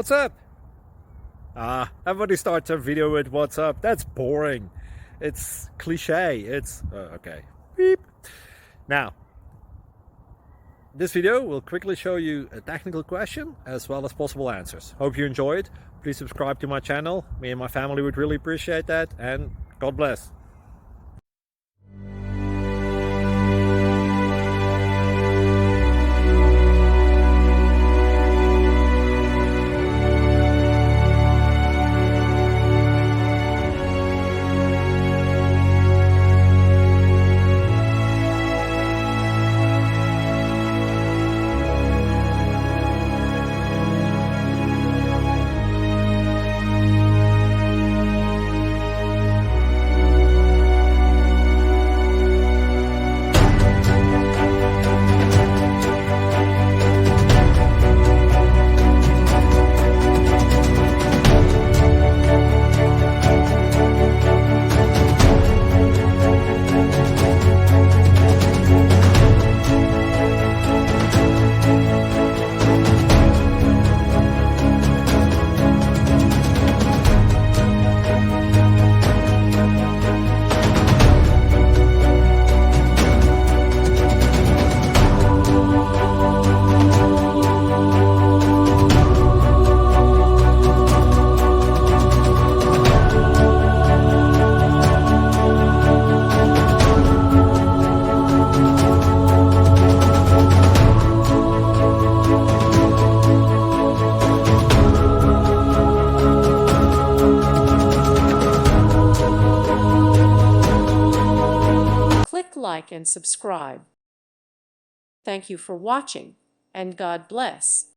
What's up? Everybody starts a video with what's up. That's boring. It's cliche. It's okay. Beep. Now, this video will quickly show you a technical question as well as possible answers. Hope you enjoy it. Please subscribe to my channel. Me and my family would really appreciate that, and God bless. Click like and subscribe. Thank you for watching, and God bless.